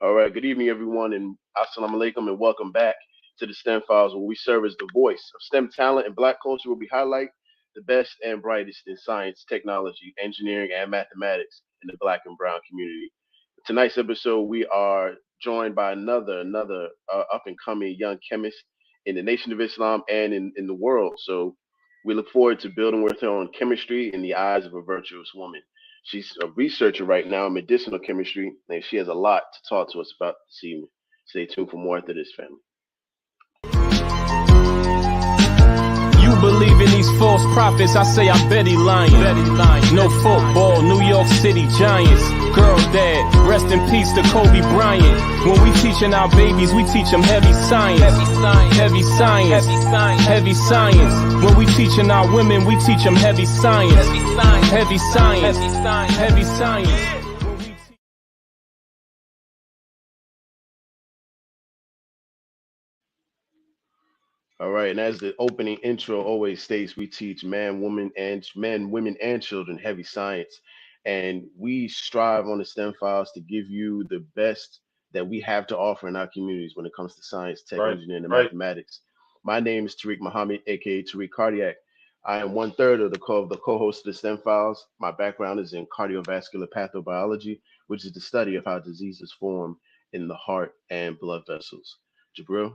All right, good evening, everyone, and Assalamu Alaikum, and welcome back to the STEM Files, where we serve as the voice of STEM talent and Black culture, where we highlight the best and brightest in science, technology, engineering, and mathematics in the Black and Brown community. Tonight's episode, we are joined by another up and coming young chemist in the Nation of Islam and in the world. So we look forward to building with her on chemistry in the eyes of a virtuous woman. She's a researcher right now in medicinal chemistry, and she has a lot to talk to us about this evening. Stay tuned for more after this, family. You believe in these false prophets, I say I bet he lying. No football, New York City Giants. Girl dad, rest in peace to Kobe Bryant. When we teaching our babies, we teach them heavy science. Heavy science. Heavy science. When we teaching our women, we teach them heavy science. Heavy science. Heavy science. All right, and as the opening intro always states, we teach men, women, and children heavy science, and we strive on the STEM files to give you the best that we have to offer in our communities when it comes to science, tech, Right, engineering, and right. mathematics. My name is Tariq Muhammad, aka Tariq Cardiac. I am one third of the co-host of the STEM files. My background is in cardiovascular pathobiology, which is the study of how diseases form in the heart and blood vessels. Jabril.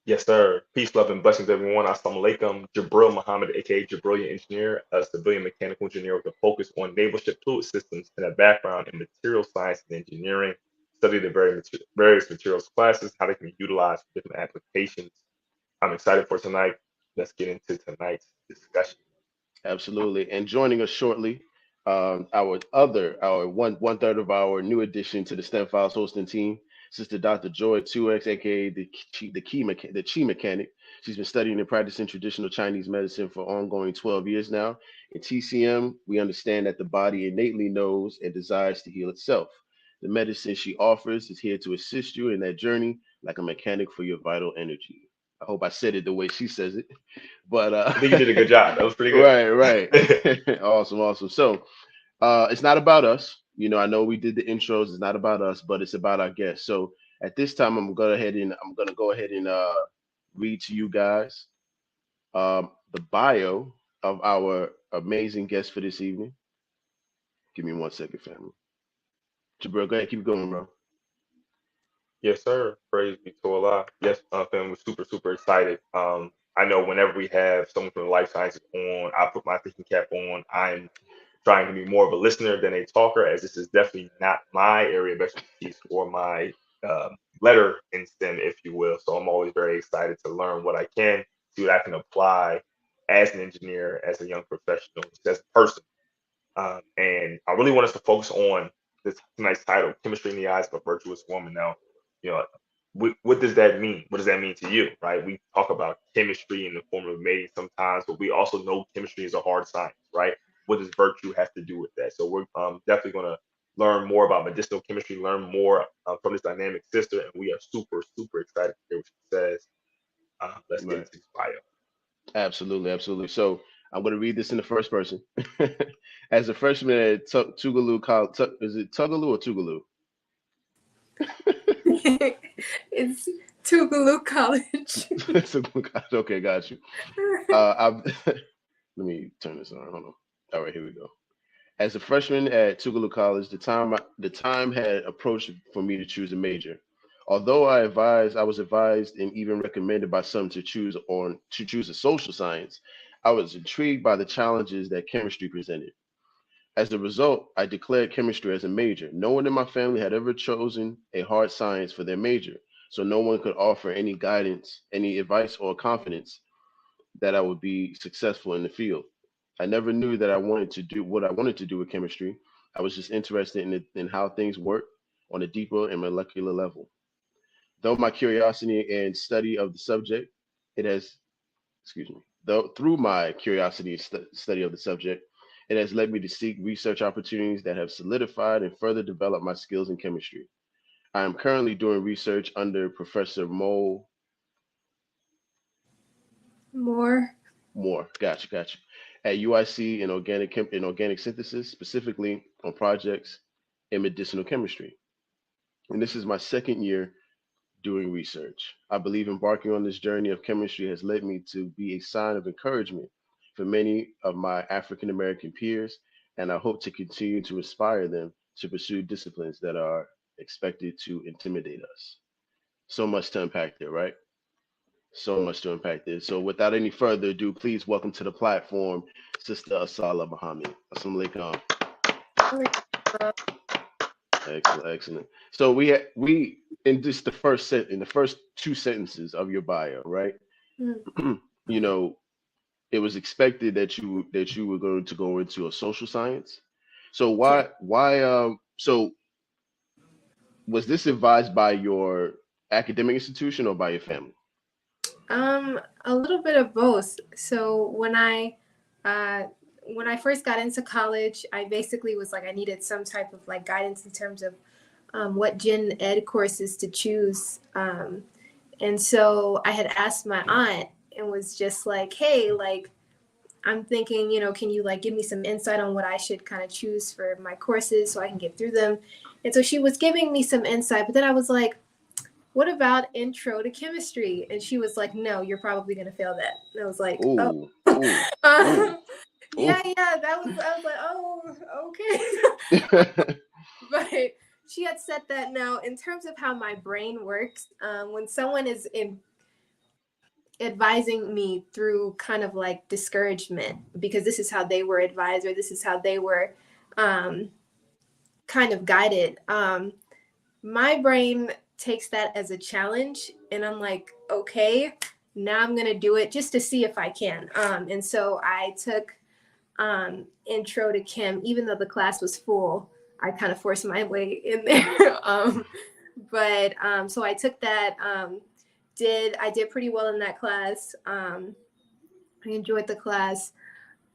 Yes, sir. Peace, love, and blessings, everyone. Assalamu alaikum. Jabril Muhammad, aka Jabrilian Engineer, a civilian mechanical engineer with a focus on naval ship fluid systems and a background in material science and engineering. Studied the various materials classes, how they can be utilized for different applications. I'm excited for tonight. Let's get into tonight's discussion. Absolutely. And joining us shortly, our one third of our new addition to the STEM Files hosting team, Sister Dr. Joy 2X, aka the Chi Mechanic. She's been studying and practicing traditional Chinese medicine for ongoing 12 years now. In TCM, we understand that the body innately knows and desires to heal itself. The medicine she offers is here to assist you in that journey, like a mechanic for your vital energy. I hope I said it the way she says it, but I think you did a good job. That was pretty good. right, right. Awesome, awesome. So, it's not about us. I know we did the intros. It's not about us, but it's about our guests. So at this time, I'm gonna go ahead and read to you guys the bio of our amazing guest for this evening. Give me 1 second, family. Jabril, go ahead, keep going, bro. Yes, sir. Praise be to Allah. Yes, fam, we're super, super excited. I know whenever we have someone from the life sciences on, I put my thinking cap on. I'm trying to be more of a listener than a talker, as this is definitely not my area of expertise or my letter in STEM, if you will. So I'm always very excited to learn what I can, see what I can apply as an engineer, as a young professional, just as a person. And I really want us to focus on this tonight's title, Chemistry in the Eyes of a Virtuous Woman. Now, you know, what does that mean? What does that mean to you, right? We talk about chemistry in the form of mating sometimes, but we also know chemistry is a hard science, right? What does virtue have to do with that? So we're definitely going to learn more about medicinal chemistry, learn more from this dynamic sister, and we are super, super excited to hear what she says. Let's get Right. into this bio. Absolutely, absolutely. So I'm going to read this in the first person. As a freshman at Tougaloo College, is it Tougaloo or Tougaloo? It's Tougaloo College. Okay, got you. Let me turn this on. Hold on. All right, here we go. As a freshman at Tougaloo College, the time had approached for me to choose a major. Although I was advised and even recommended by some to choose a social science, I was intrigued by the challenges that chemistry presented. As a result, I declared chemistry as a major. No one in my family had ever chosen a hard science for their major, so no one could offer any guidance, any advice, or confidence that I would be successful in the field. I never knew that I wanted to do what I wanted to do with chemistry. I was just interested in how things work on a deeper and molecular level. Though my curiosity and study of the subject, it has, excuse me, though through my curiosity and study of the subject, it has led me to seek research opportunities that have solidified and further developed my skills in chemistry. I am currently doing research under Professor Mo More. Moore, gotcha, at UIC in organic synthesis, specifically on projects in medicinal chemistry. and this is my second year doing research. I believe embarking on this journey of chemistry has led me to be a sign of encouragement for many of my African American peers, and I hope to continue to inspire them to pursue disciplines that are expected to intimidate us. So much to unpack there, right? So much to unpack there. So without any further ado, please welcome to the platform Sister Asalah Muhammad. Assalamu alaikum. Excellent, excellent. So we in just in the first two sentences of your bio, right? Mm. You know, it was expected that you were going to go into a social science. So Yeah. so was this advised by your academic institution or by your family? A little bit of both. So uh, when I first got into college, I basically was like I needed some type of like guidance in terms of what gen ed courses to choose. And so I had asked my aunt and was just like, hey, like I'm thinking, can you like give me some insight on what I should kind of choose for my courses so I can get through them? And so she was giving me some insight, but then I was like, what about intro to chemistry? And she was like, no, you're probably going to fail that. And I was like, oh, Ooh, ooh, ooh, yeah, I was like, oh, okay. But she had said that now in terms of how my brain works, when someone is advising me through kind of like discouragement, because this is how they were advised or this is how they were um, kind of guided, my brain takes that as a challenge and I'm like, okay, now I'm going to do it just to see if I can. And so I took intro to chem, even though the class was full. I kind of forced my way in there. So I took that, I did pretty well in that class. I enjoyed the class.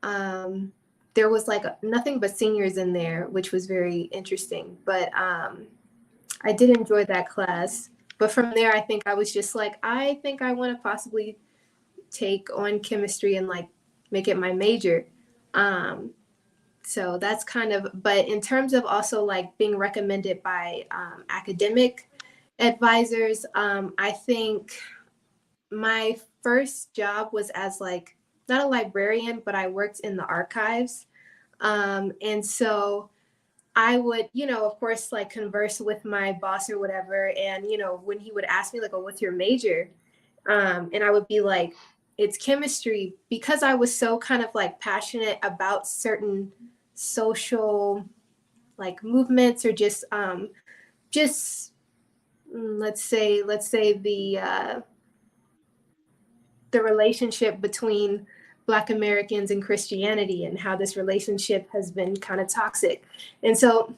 There was like nothing but seniors in there, which was very interesting. But I did enjoy that class. But from there, I think I was just like, I think I want to possibly take on chemistry and like make it my major. So that's kind of, but in terms of also like being recommended by academic advisors, I think my first job was as like, not a librarian, but I worked in the archives. And so I would, of course, like converse with my boss or whatever. And, when he would ask me like, oh, what's your major? And I would be like, it's chemistry, because I was so kind of like passionate about certain social like movements or just let's say the relationship between Black Americans and Christianity and how this relationship has been kind of toxic. And so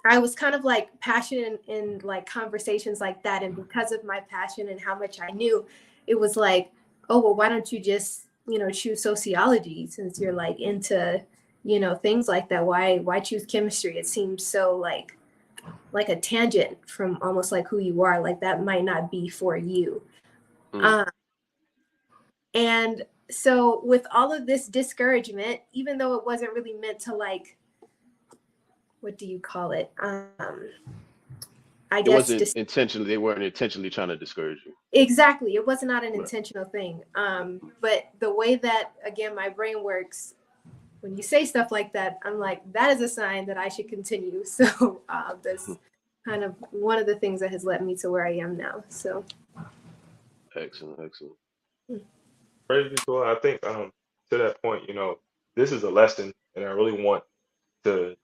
I was kind of like passionate in like conversations like that. And because of my passion and how much I knew, it was like, oh, well, why don't you just, choose sociology since you're like into, things like that? Why choose chemistry? It seems so like a tangent from almost like who you are. Like that might not be for you. Mm. And so with all of this discouragement, even though it wasn't really meant to like, what do you call it? I It guess wasn't intentionally. They weren't intentionally trying to discourage you. exactly. It was not an Right. intentional thing. But the way that, again, my brain works, when you say stuff like that, I'm like, that is a sign that I should continue. So that's kind of one of the things that has led me to where I am now. So. Excellent, excellent. Praise be to God. I think to that point, this is a lesson, and I really want to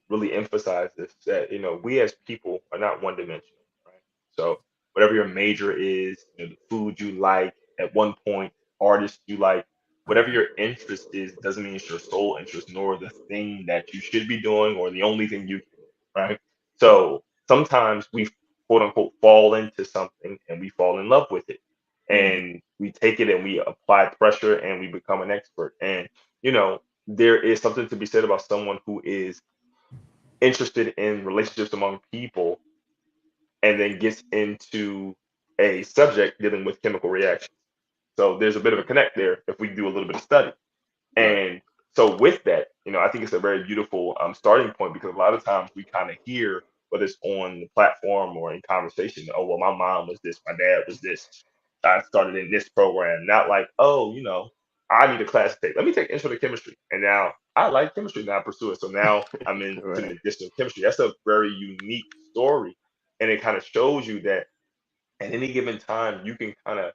really emphasize this that we as people are not one dimensional, right? So whatever your major is, the food you like at one point, artists you like, whatever your interest is, doesn't mean it's your sole interest, nor the thing that you should be doing or the only thing you can do, right? So sometimes we quote unquote fall into something and we fall in love with it. Mhm. And we take it and we apply pressure and we become an expert. And there is something to be said about someone who is interested in relationships among people and then gets into a subject dealing with chemical reactions. So there's a bit of a connect there if we do a little bit of study. Right. And so with that, I think it's a very beautiful starting point because a lot of times we kind of hear whether it's on the platform or in conversation. Oh, well, my mom was this, my dad was this. I started in this program. Not like, oh, I need a class to take. Let me take intro to chemistry. And now I like chemistry, now I pursue it. So now I'm into Right. medicinal chemistry. That's a very unique story. And it kind of shows you that at any given time, you can kind of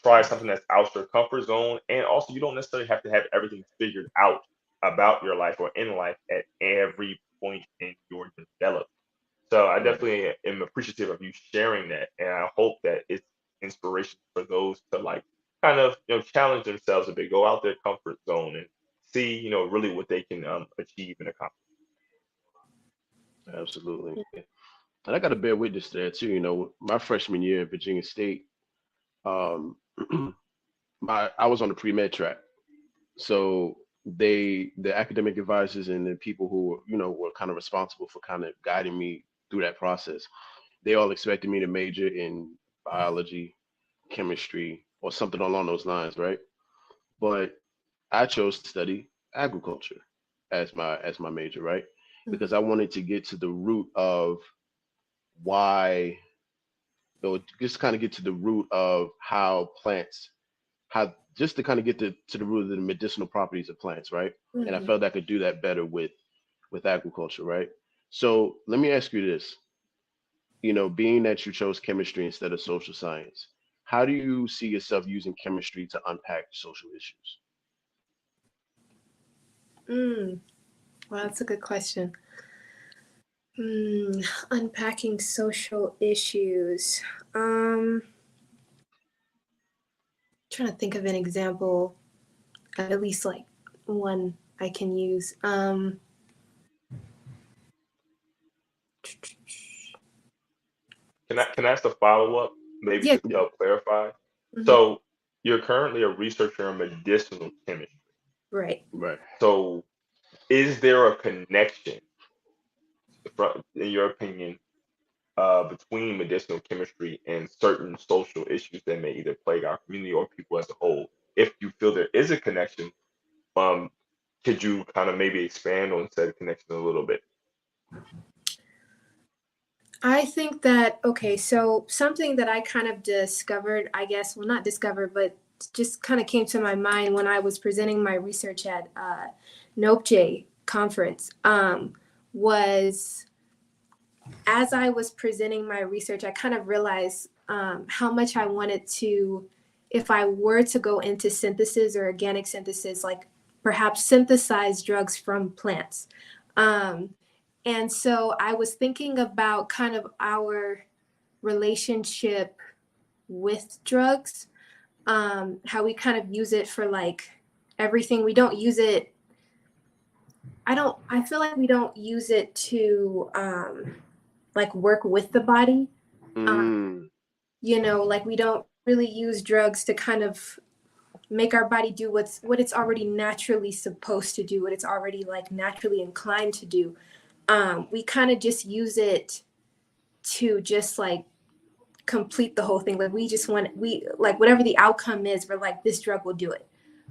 try something that's out your comfort zone. And also, you don't necessarily have to have everything figured out about your life or in life at every point in your development. So I Right. definitely am appreciative of you sharing that. And I hope that it's inspiration for those to like kind of, challenge themselves a bit, go out their comfort zone and see, really what they can achieve and accomplish. Absolutely. And I got to bear witness to that too. My freshman year at Virginia State, um, I was on the pre-med track. So the academic advisors and the people who, were kind of responsible for kind of guiding me through that process, they all expected me to major in biology, chemistry, or something along those lines, right? But I chose to study agriculture as my major, right? Because I wanted to get to the root of why, just kind of get to the root of how plants, how just to kind of get to the root of the medicinal properties of plants, right? And I Mhm. felt I could do that better with agriculture, right? So let me ask you this, being that you chose chemistry instead of social science, how do you see yourself using chemistry to unpack social issues? Mm. Well, that's a good question. Unpacking social issues. Trying to think of an example, at least like one I can use. Can I ask a follow up, maybe Yeah. to clarify? Mhm. So you're currently a researcher in medicinal chemistry. Right. Right. So is there a connection, in your opinion, between medicinal chemistry and certain social issues that may either plague our community or people as a whole? If you feel there is a connection, um, could you kind of maybe expand on said connection a little bit? I think that, okay, so something that I kind of discovered, I guess, well, not discovered, but just kind of came to my mind when I was presenting my research at NOCHE conference, was as I was presenting my research, I kind of realized how much I wanted to, if I were to go into synthesis or organic synthesis, like perhaps synthesize drugs from plants. Um, and so I was thinking about kind of our relationship with drugs, how we kind of use it for like everything. We don't use it. I feel like we don't use it to like work with the body. Um, Mm, like we don't really use drugs to kind of make our body do what it's already naturally supposed to do, what it's already like naturally inclined to do. We kind of just use it to just like complete the whole thing. Like we like whatever the outcome is, we're like, this drug will do it.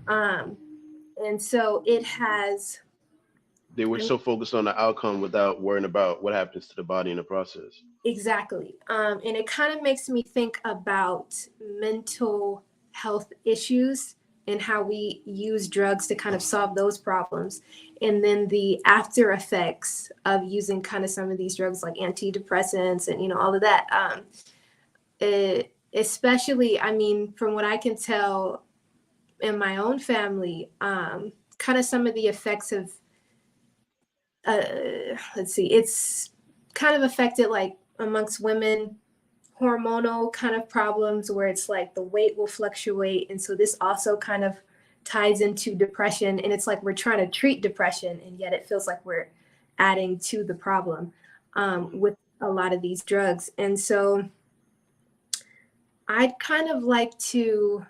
Um, and so it has, they were I mean, so focused on the outcome without worrying about what happens to the body in the process. exactly. And it kind of makes me think about mental health issues and how we use drugs to kind of solve those problems. And then the after effects of using kind of some of these drugs like antidepressants and, all of that. Especially, I mean, from what I can tell in my own family, kind of some of the effects of, let's see, it's kind of affected like amongst women, hormonal kind of problems where it's like the weight will fluctuate. And so this also kind of ties into depression. And it's like we're trying to treat depression, and yet it feels like we're adding to the problem with a lot of these drugs. And so I'd kind of like to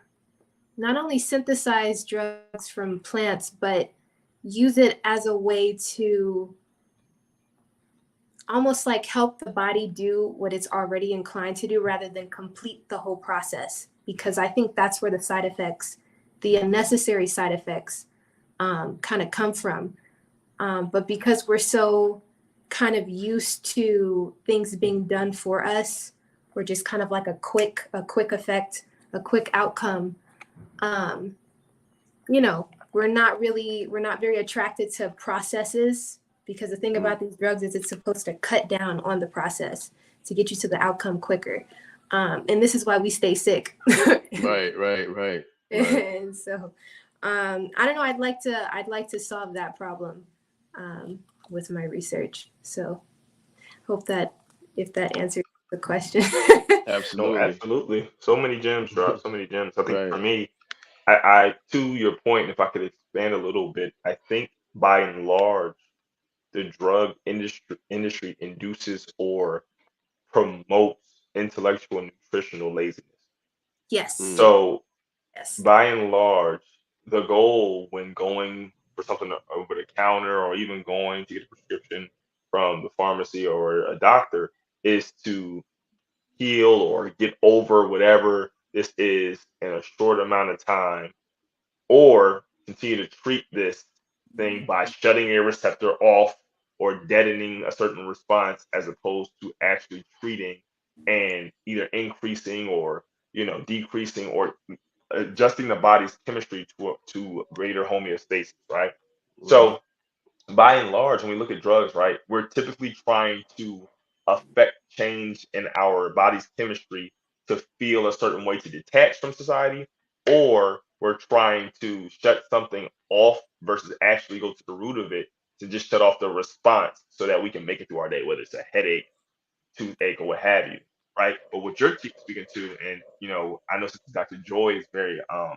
not only synthesize drugs from plants, but use it as a way to almost like help the body do what it's already inclined to do rather than complete the whole process. Because I think that's where the side effects, the unnecessary side effects, kind of come from. But because we're so kind of used to things being done for us, or just kind of like a quick effect, a quick outcome, you know, we're not very attracted to processes, because the thing about these drugs is it's supposed to cut down on the process to get you to the outcome quicker. And this is why we stay sick. Right. And so, I don't know. I'd like to solve that problem with my research. So, hope that if that answers the question. No, Absolutely. absolutely. So many gems dropped. So many gems. I think Right. for me, I to your point, if I could expand a little bit, I think by and large, the drug industry induces or promotes intellectual and nutritional laziness. Yes. So Yes. by and large, the goal when going for something over the counter or even going to get a prescription from the pharmacy or a doctor is to heal or get over whatever this is in a short amount of time, or continue to treat this thing by shutting a receptor off or deadening a certain response, as opposed to actually treating and either increasing or decreasing or adjusting the body's chemistry to greater homeostasis, right? So by and large, when we look at drugs, right, we're typically trying to affect change in our body's chemistry to feel a certain way to detach from society, or we're trying to shut something off versus actually go to the root of it to just shut off the response so that we can make it through our day, whether it's a headache, toothache, or what have you, right? But what you're speaking to, and I know Dr. Joy is very Oh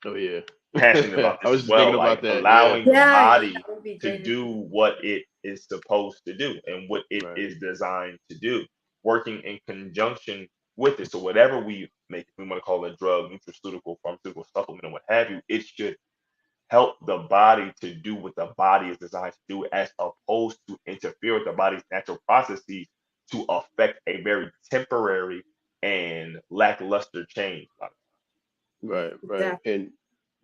yeah. passionate about I this was as just thinking well, about like that. allowing the Yeah, body that would be to great. do what it is supposed to do and what it Right. is designed to do, working in conjunction with it. So whatever we make, if we want to call it a drug, nutraceutical, pharmaceutical supplement, and what have you, it should help the body to do what the body is designed to do, as opposed to interfere with the body's natural processes to affect a very temporary and lackluster change. Right. Exactly. And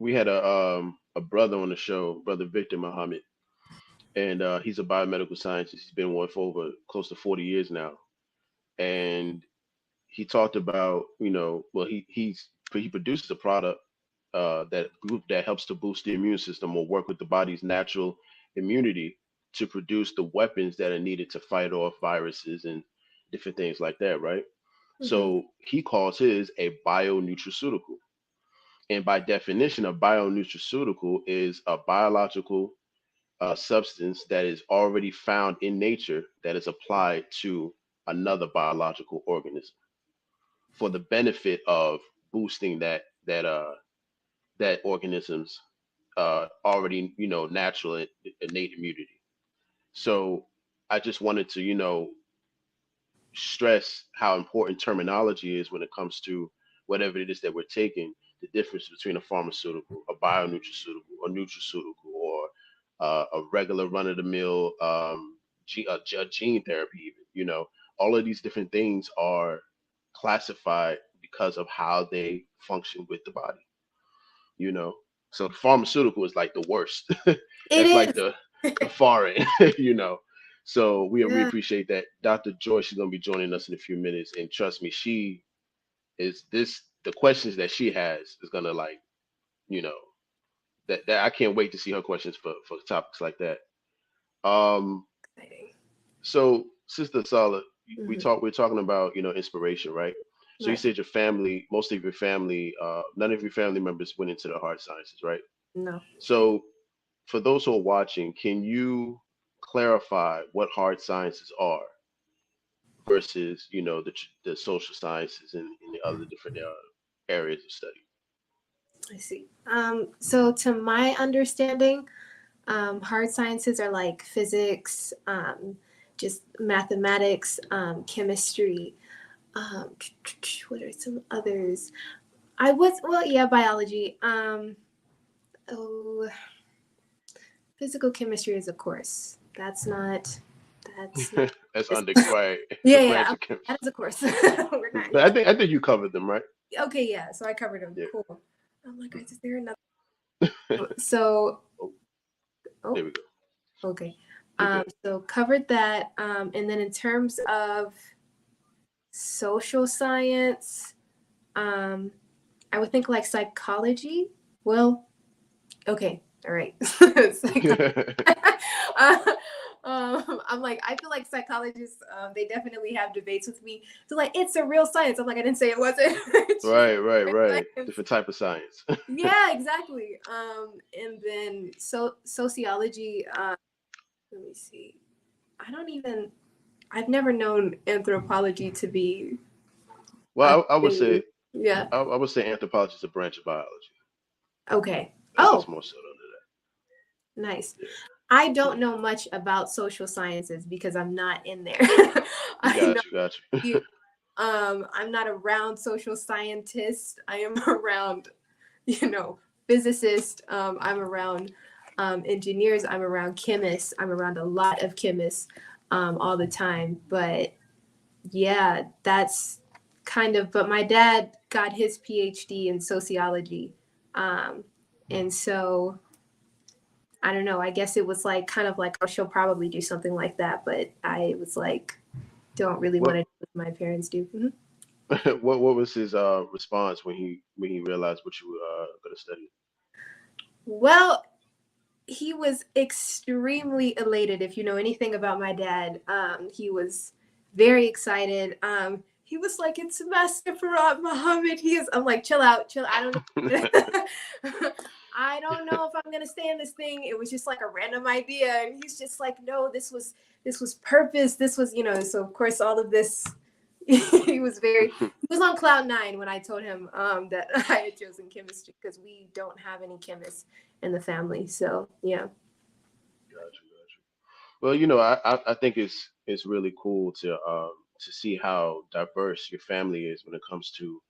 we had a brother on the show, brother Victor Muhammad, and he's a biomedical scientist. He's been one for over close to 40 years now. And he talked about, well, he produces a product that helps to boost the immune system or work with the body's natural immunity to produce the weapons that are needed to fight off viruses and different things like that, right? So he calls his a bionutraceutical. And by definition, a bionutraceutical is a biological substance that is already found in nature that is applied to another biological organism for the benefit of boosting that organism's already natural and innate immunity. So I just wanted to stress how important terminology is when it comes to whatever it is that we're taking. The difference between a pharmaceutical, a bionutraceutical, a nutraceutical, or a regular run-of-the-mill gene therapy. Even all of these different things are classified because of how they function with the body. you know. So the pharmaceutical is like the worst. It That's like is. the foreign, you know. So we Yeah. appreciate that. Dr. Joyce is gonna be joining us in a few minutes, and trust me, she is the questions that she has is gonna like, you know, that I can't wait to see her questions for topics like that. Um, Exciting. so Sister Asalah, Mhm. we're talking about inspiration, right? So you Right. said your family, most of your family, none of your family members went into the hard sciences, right? No. So for those who are watching, can you clarify what hard sciences are versus the social sciences and the other different areas of study? I see. So to my understanding, hard sciences are like physics, just mathematics, chemistry. What are some others? Yeah, biology. Oh, physical chemistry is a course. That's not. That's It's, under quiet yeah, the yeah. branch of chemistry. That is a course. We're not. But I think you covered them, right? Okay, yeah. So I covered them. Yeah. Cool. I'm like, is there another? So, There oh, we go. okay. So covered that. And then in terms of social science, I would think like psychology. Well, okay, all right. I'm like, I feel like psychologists, they definitely have debates with me. So like, it's a real science. I'm like, I didn't say it wasn't. Right. Different type of science. Yeah, exactly. And then sociology. Let me see. I've never known anthropology to be a Well, I would thing. say Yeah. I would say anthropology is a branch of biology. Okay. It's Oh, more so under nice. that. I Yeah. don't know much about social sciences because I'm not in there. I know Got you. I'm not around social scientists. I am around, physicists. I'm around engineers. I'm around chemists. I'm around a lot of chemists all the time. But yeah, that's but my dad got his PhD in sociology. And so I don't know, I guess it was like kind of like, oh, she'll probably do something like that. But I was like, don't really want to What do what my parents do. Mhm. what was his response when he realized what you were gonna study? Well, he was extremely elated. If you know anything about my dad, he was very excited. He was like, "It's Master Farad Muhammad." I'm like, chill out, chill. I don't know. I don't know if I'm gonna stay in this thing. It was just like a random idea, and he's just like, "No, this was purpose. This was, So of course, all of this. He was on cloud nine when I told him that I had chosen chemistry because we don't have any chemists in the family. So yeah. Got you. Well, I think it's really cool to see how diverse your family is when it comes to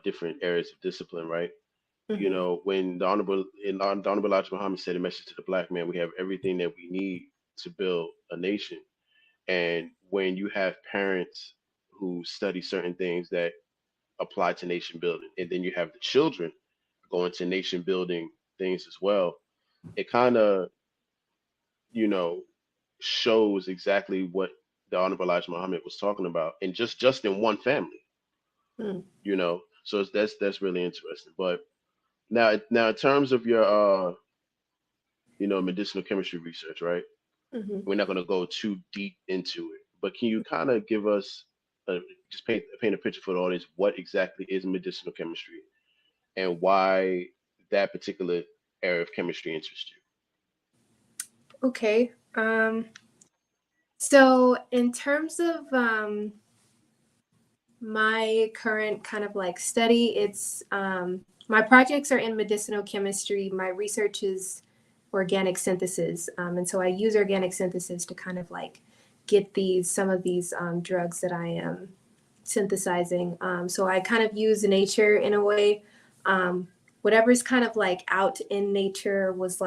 different areas of discipline, right? Mm-hmm. When the honorable Elijah Muhammad said a message to the black man, we have everything that we need to build a nation. And when you have parents who study certain things that apply to nation building, and then you have the children going to nation building things as well, it kind of, you know, shows exactly what the Honorable Elijah Muhammad was talking about, and just in one family, Mm. So that's really interesting. But now in terms of your medicinal chemistry research, right? Mm-hmm. We're not going to go too deep into it, but can you kind of give us just paint a picture for the audience what exactly is medicinal chemistry and why that particular area of chemistry interests you? Okay. So in terms of my current kind of like study, it's my projects are in medicinal chemistry. My research is organic synthesis, and so I use organic synthesis to kind of like get some of these drugs that I am synthesizing. So I kind of use nature in a way. Whatever's kind of like out in nature was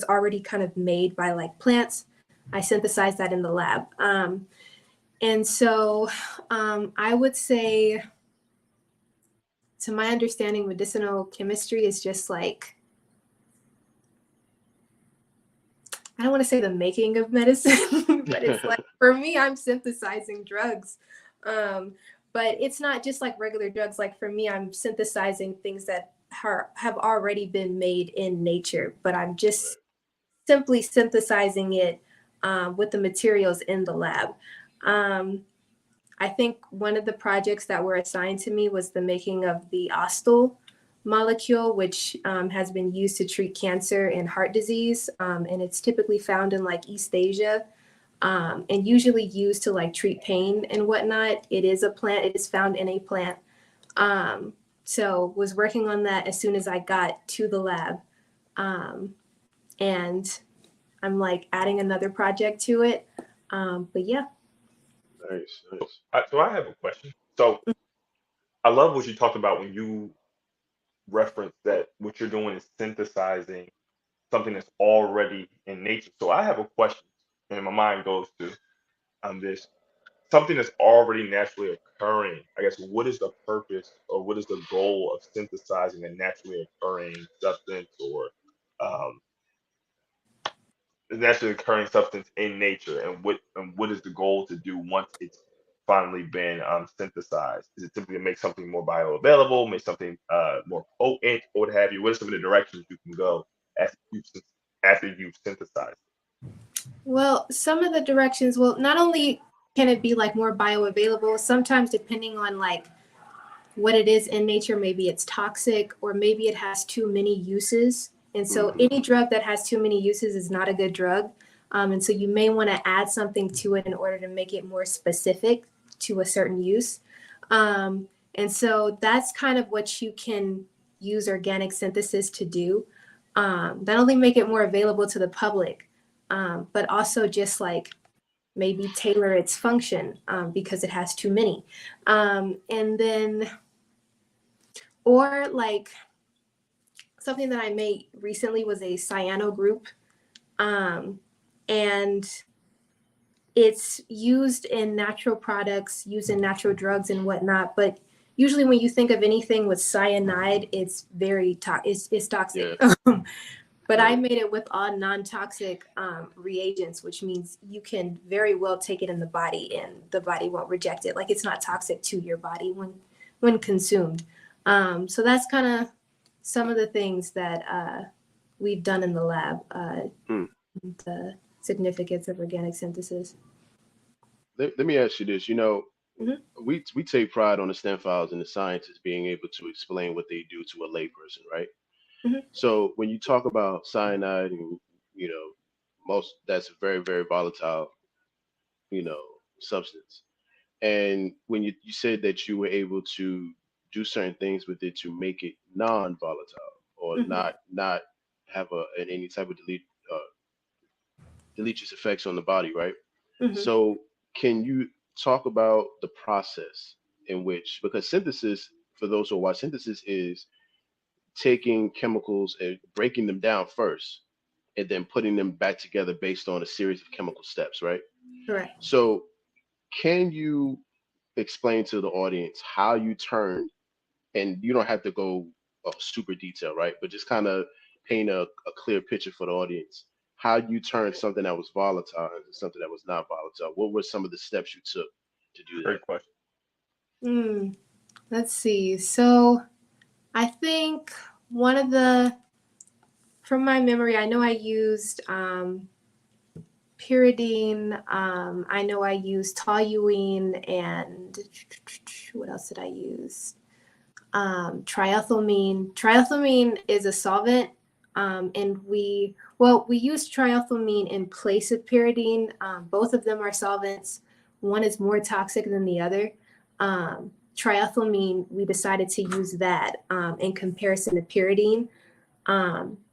already kind of made by like plants. I synthesized that in the lab. And so I would say, to my understanding, medicinal chemistry is just like, I don't want to say the making of medicine, but it's like, for me, I'm synthesizing drugs. But it's not just like regular drugs. Like for me, I'm synthesizing things that have already been made in nature, but I'm just simply synthesizing it with the materials in the lab. I think one of the projects that were assigned to me was the making of the Ostal molecule, which has been used to treat cancer and heart disease. And it's typically found in like East Asia, and usually used to like treat pain and whatnot. It is a plant, it is found in a plant. So was working on that as soon as I got to the lab. And I'm like adding another project to it. But yeah. Nice, So nice. I have a question. So I love what you talked about when you reference that what you're doing is synthesizing something that's already in nature. So I have a question, and my mind goes to this something that's already naturally occurring. I guess what is the purpose or what is the goal of synthesizing a naturally occurring substance or um, naturally occurring substance in nature, and what is the goal to do once it's finally been synthesized? Is it simply to make something more bioavailable, make something more potent, or what have you? What are some of the directions you can go after you've synthesized? Well, some of the directions, well, not only can it be like more bioavailable, sometimes depending on like what it is in nature, maybe it's toxic or maybe it has too many uses. And so any drug that has too many uses is not a good drug. And so you may want to add something to it in order to make it more specific to a certain use. And so that's kind of what you can use organic synthesis to do. Not only make it more available to the public, but also just like maybe tailor its function because it has too many. And then, or like something that I made recently was a cyano group. And it's used in natural products, used in natural drugs and whatnot. But usually when you think of anything with cyanide, it's very it's toxic. Yeah. But I made it with all non-toxic reagents, which means you can very well take it in the body and the body won't reject it. Like it's not toxic to your body when consumed. So that's kind of some of the things that we've done in the lab, the significance of organic synthesis. Let me ask you this. You know, we take pride on the STEM files and the scientists being able to explain what they do to a layperson, right? So when you talk about cyanide and, you know, that's a very, very volatile, you know, substance. And when you said that you were able to do certain things with it to make it non-volatile or not have any type of deleterious effects on the body, right? So can you talk about the process in which, because synthesis, for those who watch, synthesis is taking chemicals and breaking them down first and then putting them back together based on a series of chemical steps, right? Correct. So can you explain to the audience how you turned, and you don't have to go super detail, right? But just kind of paint a clear picture for the audience, how you turned something that was volatile into something that was not volatile. What were some of the steps you took to do that? Great question. Let's see. So I think from my memory, I know I used pyridine. I know I used toluene, and what else did I use? Triethylamine. Triethylamine is a solvent, and we use triethylamine in place of pyridine. Both of them are solvents. One is more toxic than the other. Triethylamine, we decided to use that in comparison to pyridine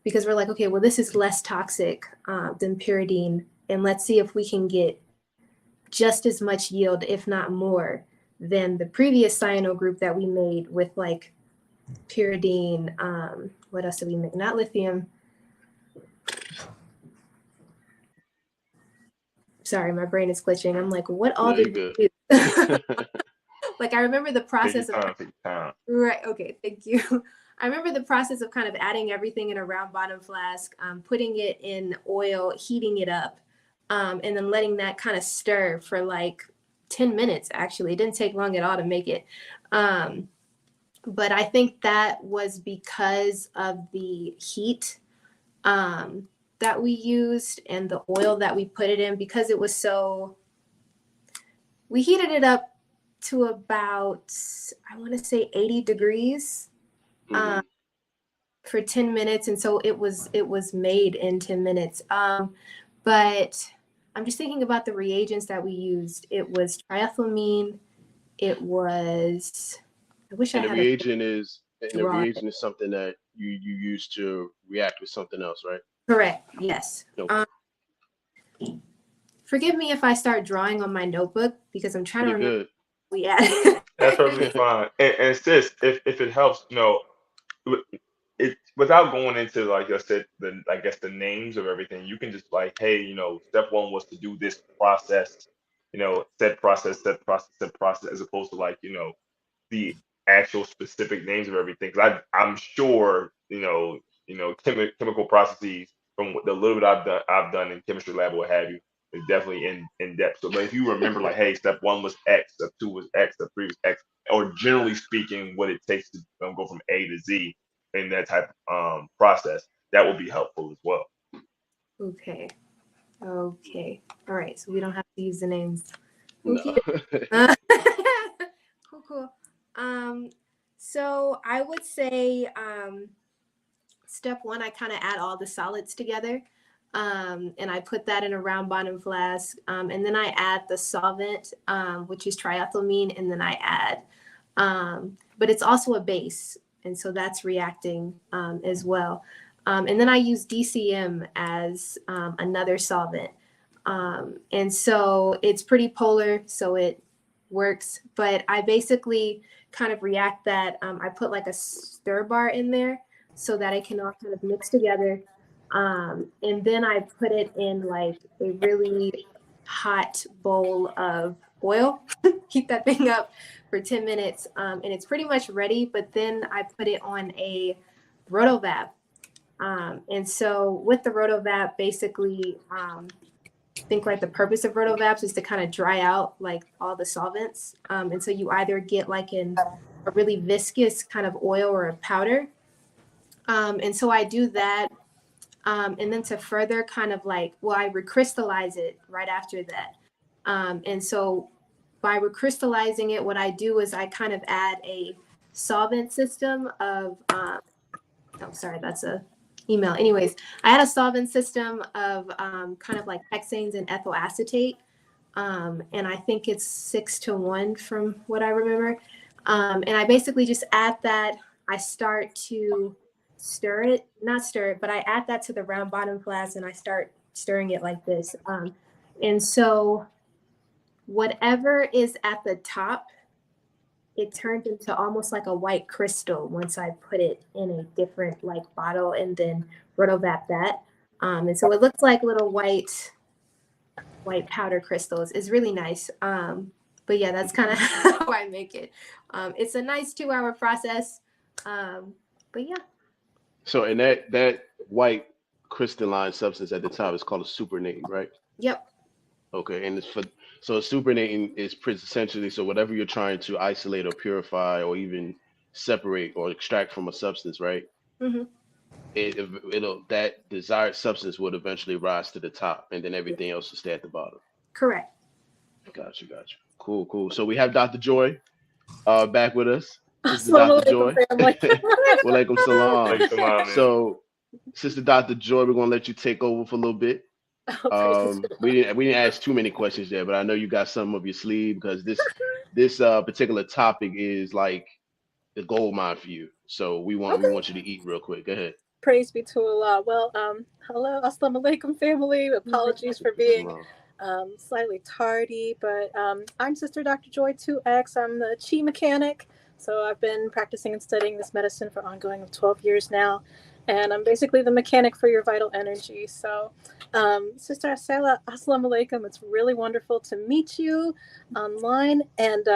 because we're like, okay, well, this is less toxic than pyridine, and let's see if we can get just as much yield, if not more, than the previous cyano group that we made with like pyridine. What else did we make? Not lithium. Sorry, my brain is glitching. I'm like, what all did we do? Like, I remember the process of right. Okay, thank you. I remember the process of kind of adding everything in a round bottom flask, putting it in oil, heating it up, and then letting that kind of stir for like 10 minutes. Actually, it didn't take long at all to make it. But I think that was because of the heat that we used and the oil that we put it in, because it was we heated it up to about, I want to say 80 degrees for 10 minutes. And so it was made in 10 minutes. But I'm just thinking about the reagents that we used. It was triethylamine. It was, I wish I had a reagent is something that you use to react with something else, right? Correct. Yes. Okay. Forgive me if I start drawing on my notebook because I'm trying to remember. Good. We added. That's perfectly fine. And sis, if it helps, it without going into, like I said, the names of everything, you can just like, hey, step one was to do this process, set process, as opposed to like, the actual specific names of everything. Because I'm sure, chemical processes from the little bit I've done in chemistry lab or what have you, is definitely in depth. So, but if you remember, like, hey, step 1 was X, step 2 was X, step 3 was X, or generally speaking, what it takes to go from A to Z in that type of process, that will be helpful as well. Okay. All right. So we don't have to use the names. No. Cool. So I would say step 1, I kind of add all the solids together. And I put that in a round bottom flask. And then I add the solvent, which is triethylamine, and then I add, but it's also a base. And so that's reacting as well. And then I use DCM as another solvent. And so it's pretty polar, so it works. But I basically kind of react that. I put like a stir bar in there so that it can all kind of mix together. And then I put it in like a really hot bowl of oil, heat that thing up for 10 minutes. And it's pretty much ready, but then I put it on a rotovap. And so with the rotovap, basically, I think like the purpose of rotovaps is to kind of dry out like all the solvents. And so you either get like a really viscous kind of oil or a powder. And so I do that. And then to further kind of like, well, I recrystallize it right after that. And so by recrystallizing it, what I do is I kind of add a solvent system of, oh, sorry, that's a email. Anyways, I had a solvent system of kind of like hexanes and ethyl acetate. And I think it's 6-to-1 from what I remember. And I basically just add that. I start to not stir it, but I add that to the round bottom flask and I start stirring it like this. And so whatever is at the top, it turns into almost like a white crystal once I put it in a different like bottle and then rotovap that. And so it looks like little white powder crystals. It's really nice. But yeah, that's kind of how I make it. It's a nice 2-hour process. But yeah. So, and that white crystalline substance at the top is called a supernatant, right? Yep. Okay, and so a supernatant is essentially, so whatever you're trying to isolate or purify or even separate or extract from a substance, right? Mm-hmm. It'll that desired substance would eventually rise to the top, and then everything else will stay at the bottom. Correct. Gotcha. Cool. So we have Dr. Joy back with us. Sister Dr. Joy. Walaikum salam. So, Sister Dr. Joy, we're gonna let you take over for a little bit. We didn't ask too many questions there, but I know you got some up your sleeve because this particular topic is like the gold mine for you. So we want you to eat real quick. Go ahead. Praise be to Allah. Well, hello, assalamu alaikum family. Apologies for being slightly tardy, but I'm Sister Dr. Joy 2X. I'm the chi mechanic. So I've been practicing and studying this medicine for ongoing of 12 years now. And I'm basically the mechanic for your vital energy. So Sister Asalah, assalamu alaikum. It's really wonderful to meet you online. And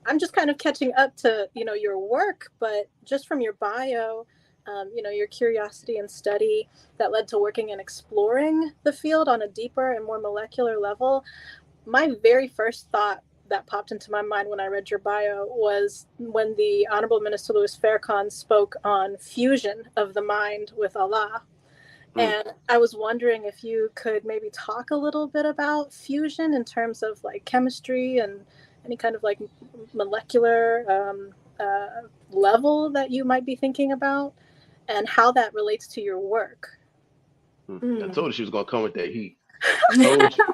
I'm just kind of catching up to, your work, but just from your bio, your curiosity and study that led to working and exploring the field on a deeper and more molecular level. My very first thought that popped into my mind when I read your bio was when the Honorable Minister Louis Farrakhan spoke on fusion of the mind with Allah. And I was wondering if you could maybe talk a little bit about fusion in terms of like chemistry and any kind of like molecular level that you might be thinking about and how that relates to your work. I told her she was going to come with that heat. I told you.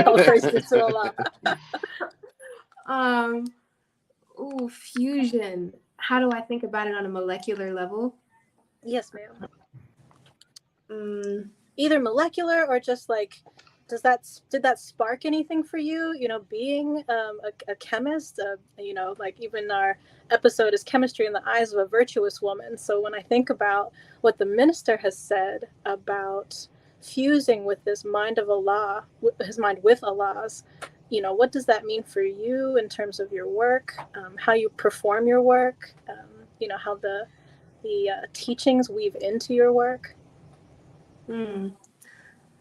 Oh, praise be to Allah. Fusion. How do I think about it on a molecular level? Yes, ma'am. Either molecular or just like, did that spark anything for you? Being a chemist, like even our episode is chemistry in the eyes of a virtuous woman. So when I think about what the minister has said about fusing with this mind of Allah, his mind with Allah's, what does that mean for you in terms of your work, how you perform your work, how the teachings weave into your work?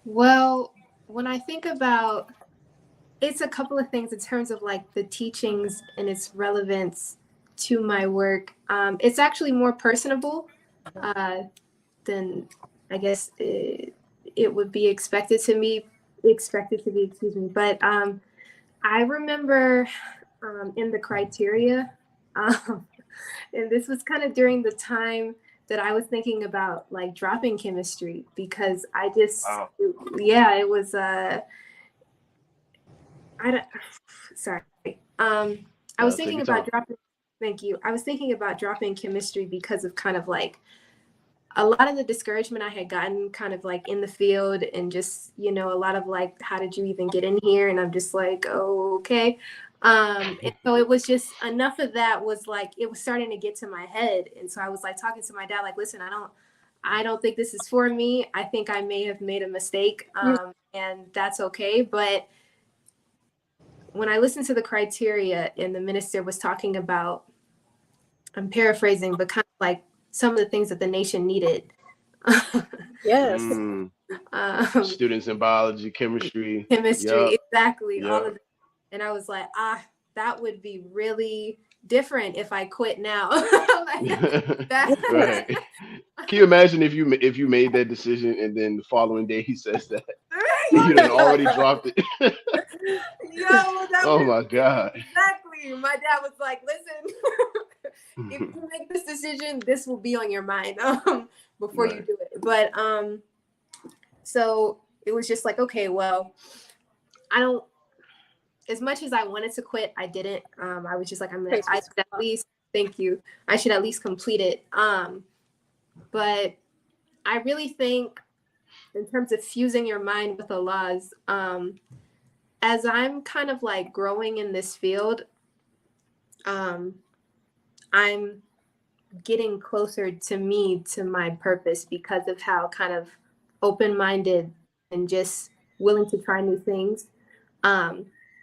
Well, when I think about, it's a couple of things in terms of like the teachings and its relevance to my work. It's actually more personable than I guess it would be expected to be, excuse me. But I remember in the criteria, and this was kind of during the time that I was thinking about like dropping chemistry, because I just, Wow. yeah, it was, I don't, sorry. I was Take thinking your about time. dropping, thank you. I was thinking about dropping chemistry because of kind of like a lot of the discouragement I had gotten kind of like in the field, and just, you know, a lot of like, how did you even get in here? And I'm just like, oh, okay. And so it was just enough of that was like, it was starting to get to my head. And so I was like talking to my dad, like, listen, I don't think this is for me. I think I may have made a mistake. And that's okay. But when I listened to the criteria and the minister was talking about, I'm paraphrasing, but kind of like some of the things that the nation needed. Yes. Students in biology, chemistry. Chemistry, Yep. exactly. All Yep. of it. And I was like, that would be really different if I quit now. Like, Right. Can you imagine if you made that decision and then the following day he says that? You done already dropped it. Yo, that Oh was my God. exactly. My dad was like, listen, if you make this decision, this will be on your mind before you Right. do it. But so it was just like, okay, well, I don't, as much as I wanted to quit, I didn't. I was just like, I should at least, thank you. I should at least complete it. But I really think in terms of fusing your mind with Allah's, as I'm kind of like growing in this field, I'm getting closer to my purpose, because of how kind of open-minded and just willing to try new things.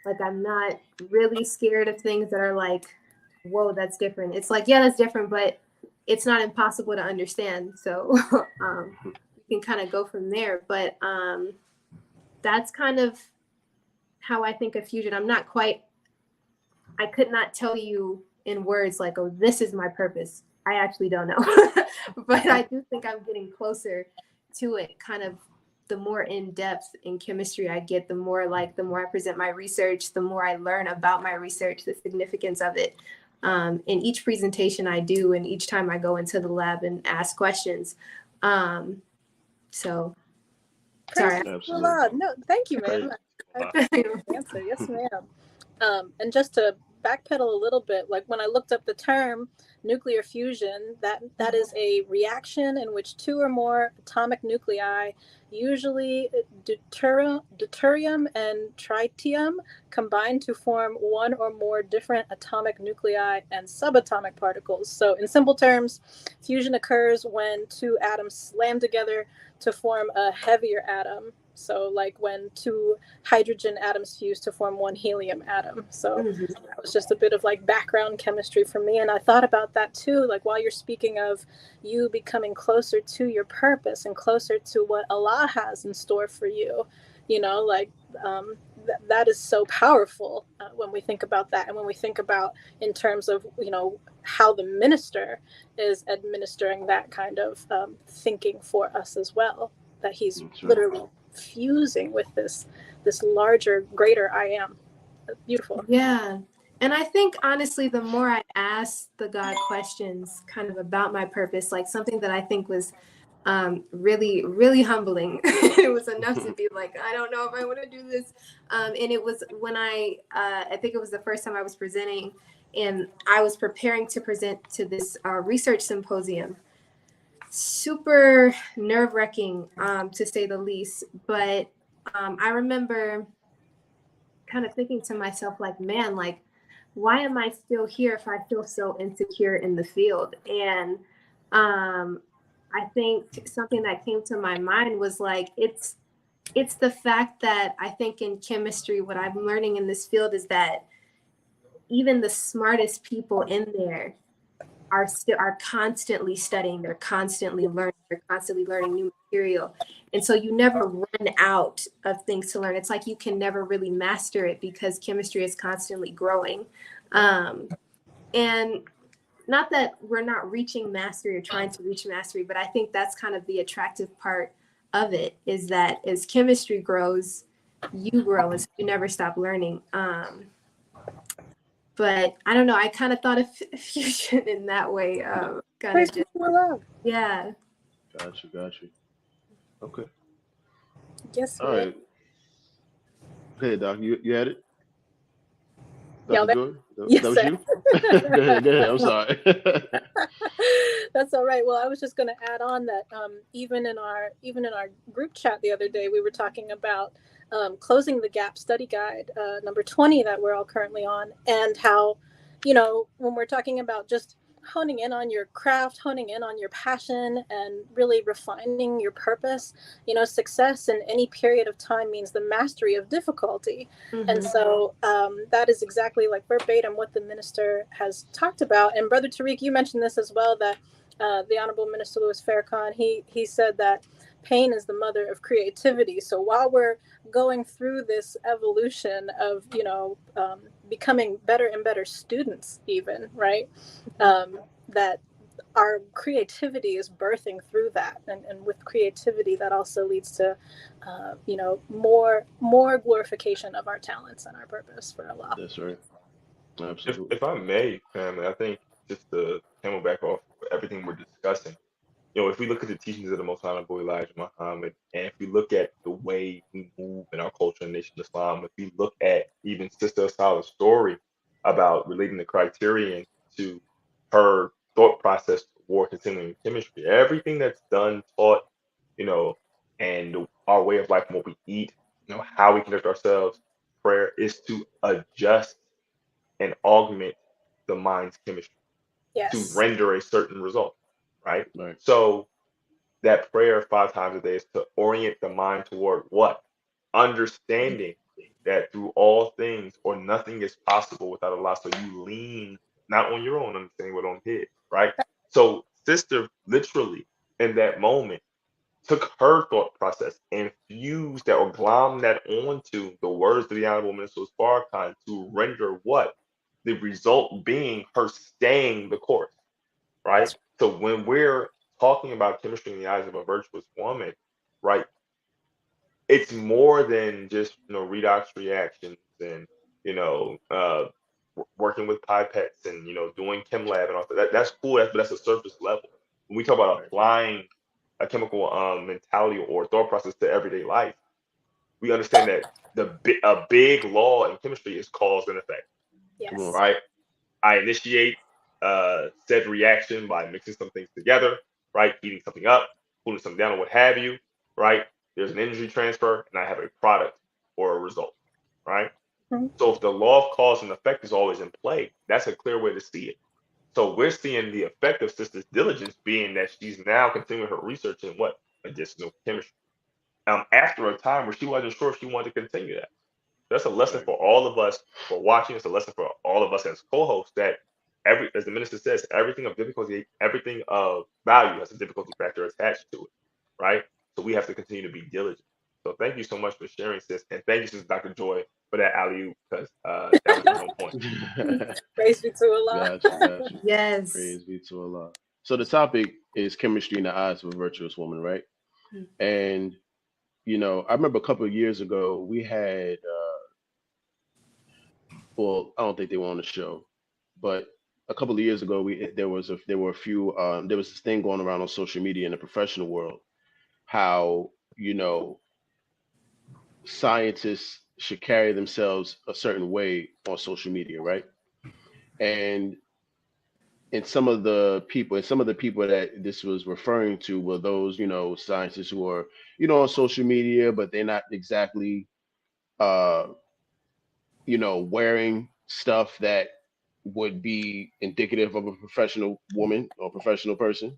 Like, I'm not really scared of things that are like, whoa, that's different. It's like, yeah, that's different, but it's not impossible to understand. So we can kind of go from there. But that's kind of how I think of fusion. I could not tell you in words like, oh, this is my purpose. I actually don't know. But I do think I'm getting closer to it. Kind of the more in depth in chemistry I get, the more I present my research, the more I learn about my research, the significance of it. In each presentation I do, and each time I go into the lab and ask questions. So, sorry. Absolutely. No, thank you, ma'am. Answer, yes, ma'am. And just to backpedal a little bit, like when I looked up the term nuclear fusion, that is a reaction in which two or more atomic nuclei, usually deuterium and tritium, combine to form one or more different atomic nuclei and subatomic particles. So in simple terms, fusion occurs when two atoms slam together to form a heavier atom. So like when two hydrogen atoms fuse to form one helium atom. So that was just a bit of like background chemistry for me. And I thought about that too, like while you're speaking of you becoming closer to your purpose and closer to what Allah has in store for you, you know, like that is so powerful when we think about that. And when we think about in terms of, you know, how the minister is administering that kind of thinking for us as well, that he's literally fusing with this larger, greater I am. Beautiful. Yeah. And I think honestly, the more I asked the God questions kind of about my purpose, like something that I think was really, really humbling. It was enough to be like, I don't know if I want to do this. And it was when I think it was the first time I was presenting, and I was preparing to present to this research symposium. Super nerve-wracking, to say the least. But I remember kind of thinking to myself, like, man, like, why am I still here if I feel so insecure in the field? And I think something that came to my mind was like, it's the fact that I think in chemistry, what I'm learning in this field is that even the smartest people in there are constantly studying, they're constantly learning new material. And so you never run out of things to learn. It's like you can never really master it because chemistry is constantly growing. And not that we're not reaching mastery or trying to reach mastery, but I think that's kind of the attractive part of it, is that as chemistry grows, you grow, and so you never stop learning. But I don't know, I kind of thought of fusion in that way. Kind of just, yeah. Got you. Okay. Yes. All right. Okay, Doc, you had it? Yeah, Dr. Joy? Yes, that was you? Go ahead. I'm sorry. That's all right. Well, I was just going to add on that even in our group chat the other day, we were talking about closing the gap study guide number 20 that we're all currently on, and how, you know, when we're talking about just honing in on your craft, honing in on your passion, and really refining your purpose, you know, success in any period of time means the mastery of difficulty. Mm-hmm. And so that is exactly like verbatim what the minister has talked about. And Brother Tariq, you mentioned this as well, that the Honorable Minister Louis Farrakhan, he said that pain is the mother of creativity. So while we're going through this evolution of, you know, becoming better and better students, even, right, that our creativity is birthing through that, and with creativity that also leads to you know, more glorification of our talents and our purpose for Allah. That's right. Absolutely. If I may, family, I think just to camel back off everything we're discussing, you know, if we look at the teachings of the Most Honorable Elijah Muhammad, and if we look at the way we move in our culture and Nation of Islam, if we look at even Sister Asalah's story about relating the criterion to her thought process toward continuing chemistry, everything that's done, taught, you know, and our way of life and what we eat, you know, how we conduct ourselves, prayer is to adjust and augment the mind's chemistry to render a certain result, right? So that prayer 5 times a day is to orient the mind toward what? Understanding that through all things or nothing is possible without Allah. So you lean not on your own understanding, but on His, right? So sister literally in that moment took her thought process and fused that or glommed that onto the words of the Honorable Minister Farrakhan to render what? The result being her staying the course, right? So when we're talking about chemistry in the eyes of a virtuous woman, right, it's more than just, you know, redox reactions and, you know, working with pipettes and, you know, doing chem lab and all that. That's cool, but that's a surface level. When we talk about applying a chemical mentality or thought process to everyday life, we understand that a big law in chemistry is cause and effect. Yes. Right? I initiate said reaction by mixing some things together, right? Heating something up, cooling something down, or what have you, right? There's an energy transfer, and I have a product or a result, right? Mm-hmm. So if the law of cause and effect is always in play, that's a clear way to see it. So we're seeing the effect of Sister's diligence being that she's now continuing her research in what? Medicinal chemistry. After a time where she wasn't sure if she wanted to continue that. That's a lesson for all of us for watching. It's a lesson for all of us as co-hosts that as the minister says, everything of difficulty, everything of value has a difficulty factor attached to it, right? So we have to continue to be diligent. So thank you so much for sharing, sis, and thank you, Sister Dr. Joy, for that alley-oop, because that was on point. Praise be to Allah. Gotcha. Yes. Praise be to Allah. So the topic is chemistry in the eyes of a virtuous woman, right? Mm-hmm. And you know, I remember a couple of years ago we had. Well, I don't think they were on the show, but a couple of years ago, there was this thing going around on social media in the professional world, how, you know, scientists should carry themselves a certain way on social media, right? And some of the people that this was referring to were those, you know, scientists who are, you know, on social media, but they're not exactly you know, wearing stuff that would be indicative of a professional woman or professional person.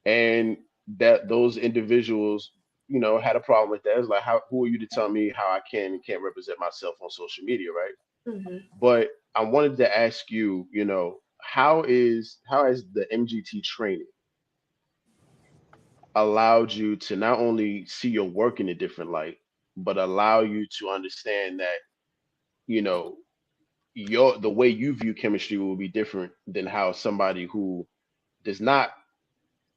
And that those individuals, you know, had a problem with that. It's like, who are you to tell me how I can and can't represent myself on social media, right? Mm-hmm. But I wanted to ask you, you know, how has the MGT training allowed you to not only see your work in a different light, but allow you to understand that, you know, the way you view chemistry will be different than how somebody who does not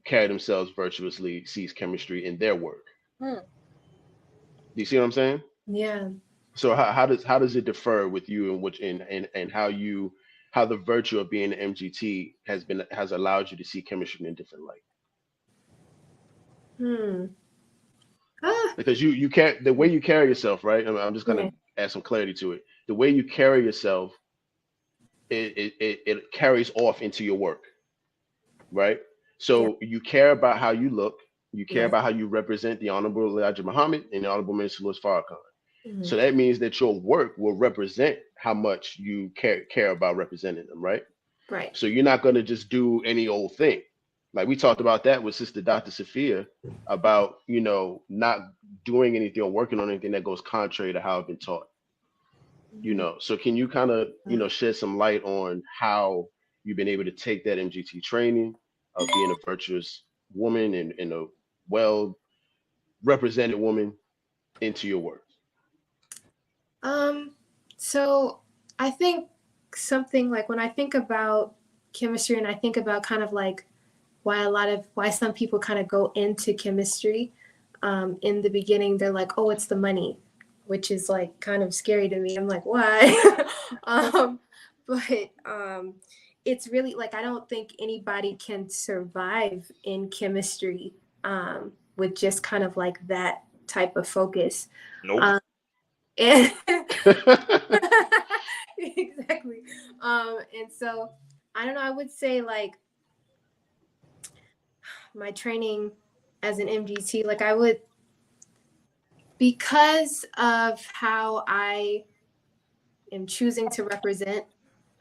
carry themselves virtuously sees chemistry in their work. Hmm. Do you see what I'm saying? Yeah. So how does it differ with you, and which and how the virtue of being an MGT has allowed you to see chemistry in a different light? Hmm. Ah. Because you can't, the way you carry yourself, right? I'm just gonna Right. add some clarity to it. The way you carry yourself, it carries off into your work, right? Yeah. So you care about how you look, you care Yeah. about how you represent the Honorable Elijah Muhammad and the Honorable Minister Louis Farrakhan. Mhm. So that means that your work will represent how much you care about representing them, right? Right. So you're not going to just do any old thing. Like we talked about that with Sister Dr. Sophia about, not doing anything or working on anything that goes contrary to how I've been taught. So can you kind of, shed some light on how you've been able to take that MGT training of being a virtuous woman and a well represented woman into your work? So I think something like when I think about chemistry and I think about kind of like why some people kind of go into chemistry, in the beginning, they're like, oh, it's the money, which is like kind of scary to me. I'm like, why? But it's really like, I don't think anybody can survive in chemistry with just kind of like that type of focus. Nope. And exactly. And so I don't know, I would say like my training as an MGT, like I would, because of how I am choosing to represent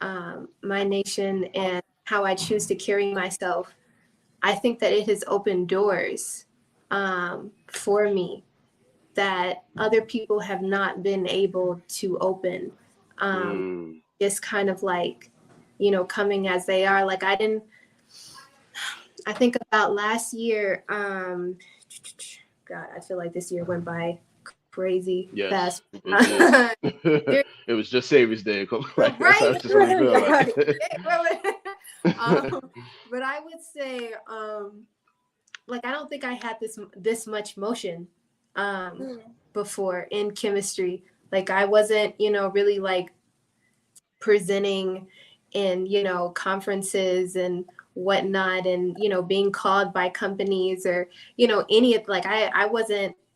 my nation and how I choose to carry myself, I think that it has opened doors for me that other people have not been able to open. Just kind of like, coming as they are. Like I think about last year, God, I feel like this year went by crazy fast. It was just Savior's Day. Like, Right. That's just what it feel like. But I would say, like, I don't think I had this much motion before in chemistry. Like I wasn't, really like presenting in, conferences and whatnot, and, being called by companies or, any of like,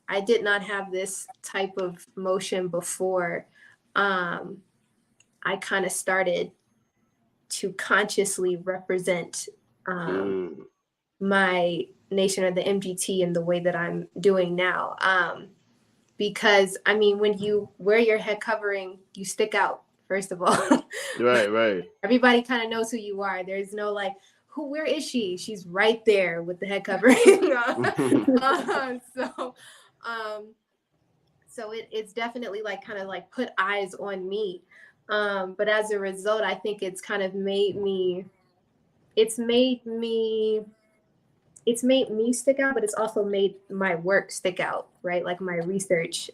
I did not have this type of motion before. I kind of started to consciously represent my nation or the MGT in the way that I'm doing now. Because I mean, when you wear your head covering, you stick out, first of all. Right. Everybody kind of knows who you are. There's no like, where is she? She's right there with the head covering. So it's definitely like kind of like put eyes on me. But as a result, I think it's kind of made me stick out, but it's also made my work stick out, right? Like my research.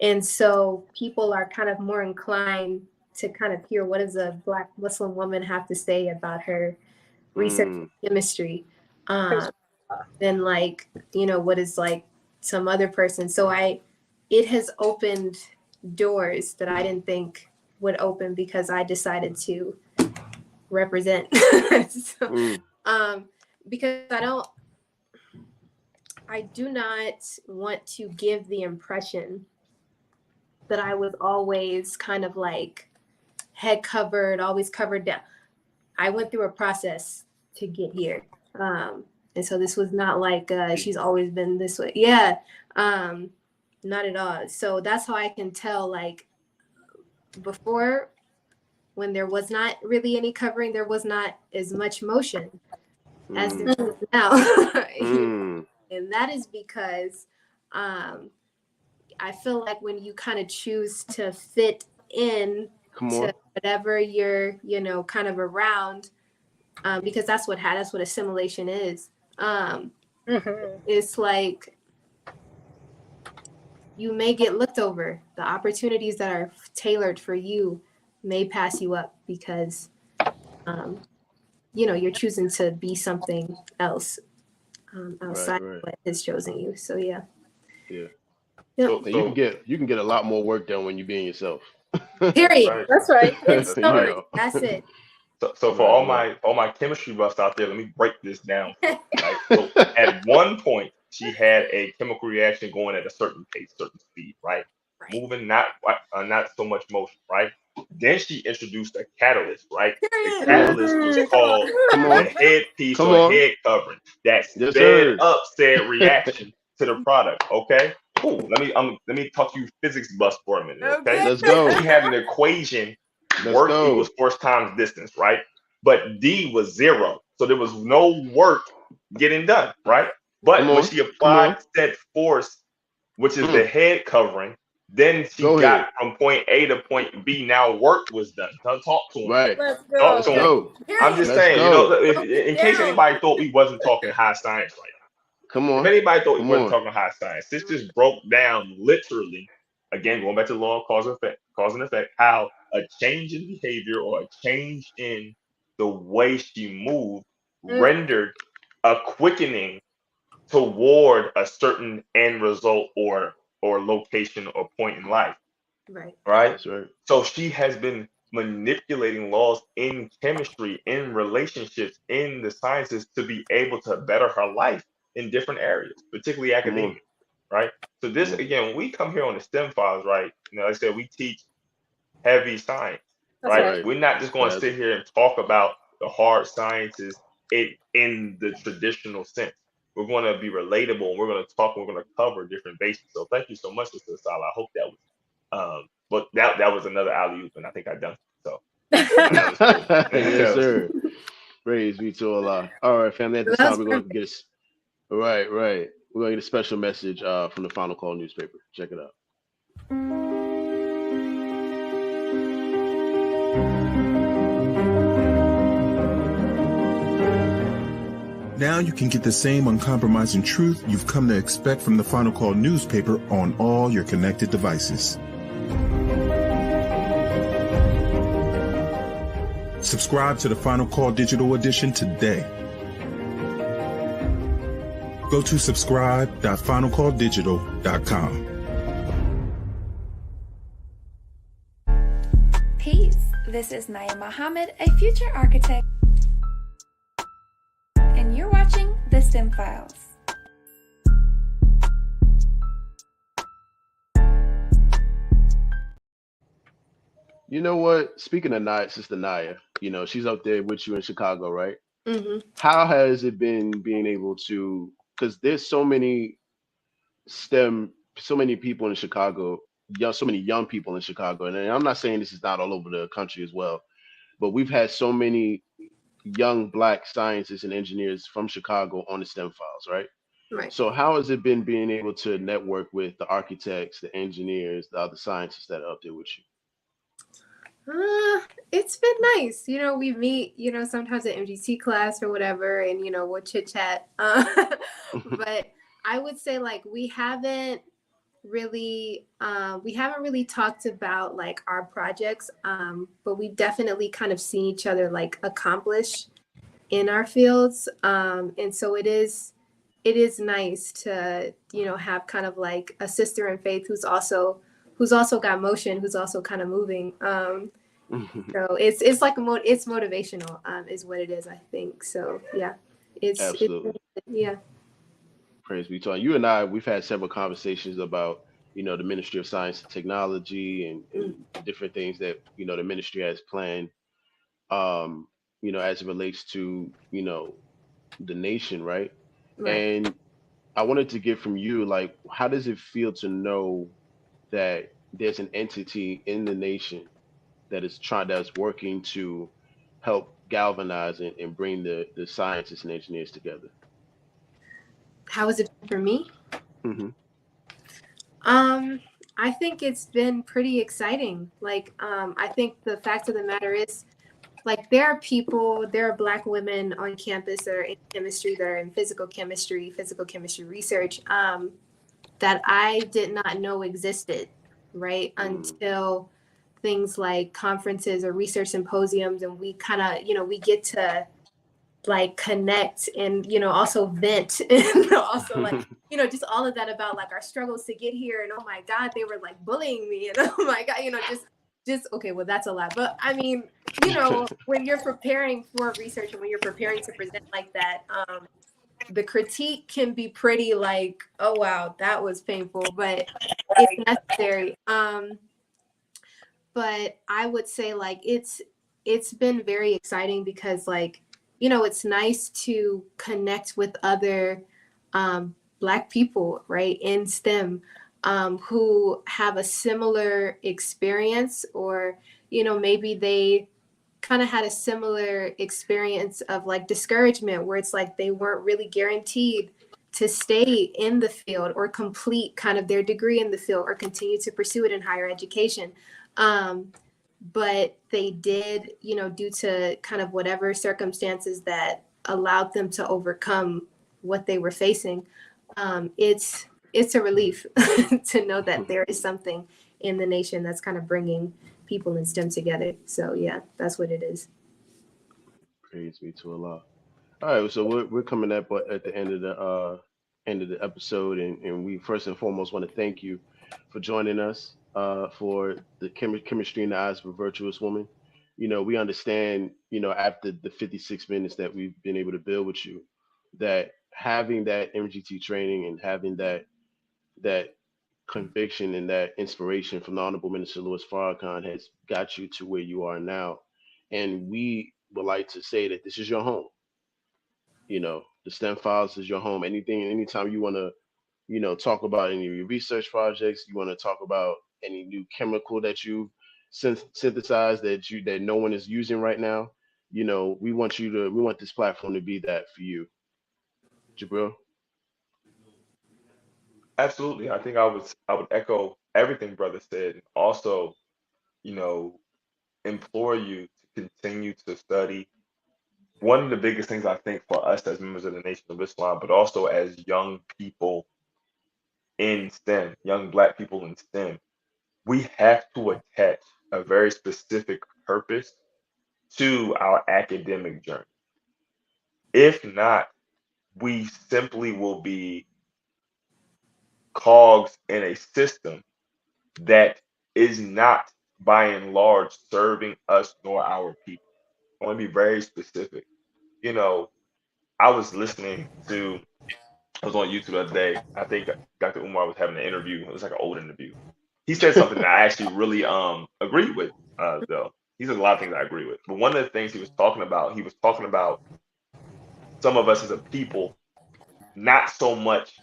And so people are kind of more inclined to kind of hear what does a Black Muslim woman have to say about her research in chemistry than like, what is like some other person. So it has opened doors that I didn't think would open because I decided to represent. Because I do not want to give the impression that I was always kind of like head covered, always covered down. I went through a process to get here. And so this was not like she's always been this way. Yeah, not at all. So that's how I can tell, like, before, when there was not really any covering, there was not as much motion as there is now. And that is because I feel like when you kind of choose to fit in to whatever you're, you know, kind of around, because that's what assimilation is. It's like you may get looked over. The opportunities that are tailored for you may pass you up because, you know, you're choosing to be something else outside of what has chosen you. So yeah. So you can get a lot more work done when you're being yourself. Period. Right. That's right. That's it. So for all my chemistry buffs out there, let me break this down. Right? So at one point, she had a chemical reaction going at a certain pace, certain speed, right? Moving, not so much motion, right? Then she introduced a catalyst, right? The catalyst was called the headpiece or head covering that sped up said reaction to the product. Okay, cool. Let me talk to you physics buffs for a minute. Okay, let's go. She had an equation. Work equals force times distance, right? But D was 0, so there was no work getting done, right? But when she applied said force, which is the head covering, then she got from point A to point B. Now work was done. Talk to him. Right. Talk to him. I'm just saying, you know, in case anybody thought we wasn't talking high science right now. Come on. If anybody thought we wasn't talking high science, this just broke down literally, again, going back to the law of cause and effect, how a change in behavior or a change in the way she moved rendered a quickening toward a certain end result or location or point in life. Right. That's right. So she has been manipulating laws in chemistry, in relationships, in the sciences to be able to better her life in different areas, particularly academia. Right. So this again, when we come here on the STEM files, right? You know, like I said, we teach heavy science, right? We're not just going to sit here and talk about the hard sciences in the traditional sense. We're going to be relatable, and we're going to talk, and we're going to cover different bases. So thank you so much, Mr. Asalah. I hope that was but that was another alley-oop, and I think I done it. So yes, sir. Praise be to Allah. All right, family. At this time, we're going to get right. We're going to get a special message from the Final Call newspaper. Check it out. Now you can get the same uncompromising truth you've come to expect from the Final Call newspaper on all your connected devices. Subscribe to the Final Call digital edition today. Go to subscribe.finalcalldigital.com. Peace. This is Asalah Muhammad, a future architect, and you're watching The STEM Files. You know what? Speaking of Naya, Sister Naya, you know, she's up there with you in Chicago, right? How has it been being able to, because there's so many so many people in Chicago, so many young people in Chicago, and I'm not saying this is not all over the country as well, but we've had so many young Black scientists and engineers from Chicago on the STEM Files, right? So how has it been being able to network with the architects, the engineers, the other scientists that are up there with you? It's been nice. You know, we meet, you know, sometimes at MGT class or whatever, and, you know, we'll chit chat. But I would say, like, we haven't really talked about, like, our projects, but we've definitely kind of seen each other, like, accomplish in our fields. And so it is nice to, you know, have kind of like a sister in faith who's also got motion, who's also kind of moving. So it's like it's motivational, is what it is, I think. So yeah, absolutely. Yeah. Praise be to Allah. You and I, we've had several conversations about, you know, the Ministry of Science and Technology and different things that, you know, the ministry has planned, you know, as it relates to, you know, the nation, right? And I wanted to get from you, like, how does it feel to know that there's an entity in the nation that's working to help galvanize and bring the scientists and engineers together? How is it for me? I think it's been pretty exciting. Like, I think the fact of the matter is, like, there are Black women on campus that are in chemistry, that are in physical chemistry research, that I did not know existed, right? Until things like conferences or research symposiums, and we kind of, we get to like connect and, also vent and also like, just all of that about like our struggles to get here. And oh my God, they were like bullying me. And oh my God, just okay, well, that's a lot. But I mean, when you're preparing for research and when you're preparing to present like that, the critique can be pretty like, oh wow, that was painful, but it's necessary. But I would say like it's been very exciting because like, it's nice to connect with other Black people, right, in STEM, who have a similar experience, or maybe they kind of had a similar experience of like discouragement, where it's like they weren't really guaranteed to stay in the field or complete kind of their degree in the field or continue to pursue it in higher education. But they did, due to kind of whatever circumstances that allowed them to overcome what they were facing. It's a relief to know that there is something in the nation that's kind of bringing people in STEM together. So yeah, that's what it is. Praise be to Allah. All right, so we're coming up at the end of the episode, and we first and foremost want to thank you for joining us for the chemistry in the eyes of a virtuous woman. We understand, after the 56 minutes that we've been able to build with you, that having that MGT training and having that conviction and that inspiration from the Honorable Minister Louis Farrakhan has got you to where you are now. And we would like to say that this is your home. The STEM Files is your home. Anytime you want to, talk about any of your research projects, you want to talk about any new chemical that you synthesized that no one is using right now, we want this platform to be that for you, Jabril. Absolutely. I think I would echo everything brother said, and also, you know, implore you to continue to study. One of the biggest things I think for us as members of the Nation of Islam, but also as young people in STEM, young Black people in STEM, we have to attach a very specific purpose to our academic journey. If not, we simply will be cogs in a system that is not, by and large, serving us nor our people. I want to be very specific. You know, I was listening to, I was on YouTube the other day. I think Dr. Umar was having an interview. It was like an old interview. He said something that I actually really agreed with, though. He said a lot of things I agree with. But one of the things he was talking about some of us as a people not so much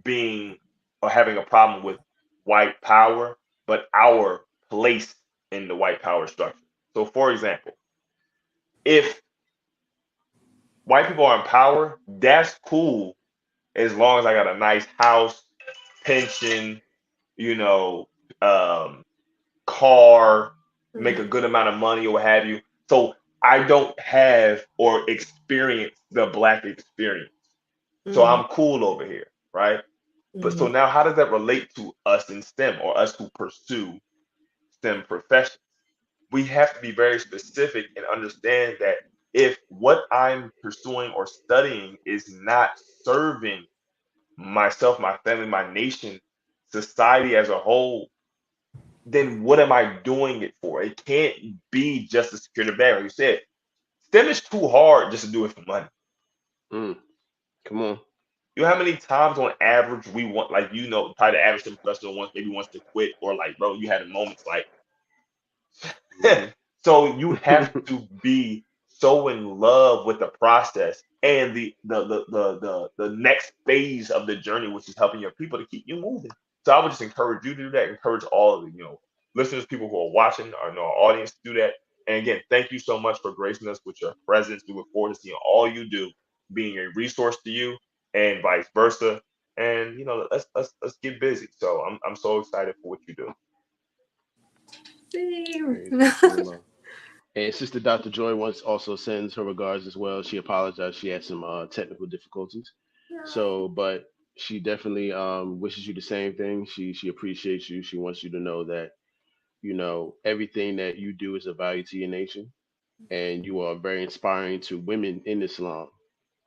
being or having a problem with white power, but our place in the white power structure. So, for example, if white people are in power, that's cool as long as I got a nice house, pension, you know, um, car, make a good amount of money or what have you. So I don't have or experience the Black experience. So I'm cool over here, right? But so now how does that relate to us in STEM or us who pursue STEM professions? We have to be very specific and understand that if what I'm pursuing or studying is not serving myself, my family, my nation, society as a whole, then what am I doing it for? It can't be just to secure the bag. Like you said, STEM is too hard just to do it for money. Come on. You know how many times on average we want, like, probably the average STEM professional wants to quit, or like, bro, you had moments like, so you have to be so in love with the process and the next phase of the journey, which is helping your people to keep you moving. So I would just encourage you to do that. Encourage all of the listeners, people who are watching, or our audience to do that. And again, thank you so much for gracing us with your presence. We look forward to seeing all you do, being a resource to you, and vice versa. and let's get busy. So I'm so excited for what you do. And Sister Dr. Joy also sends her regards as well. She apologized. She had some technical difficulties. So, but she definitely wishes you the same thing. She appreciates you. She wants you to know that, everything that you do is of value to your nation. And you are very inspiring to women in Islam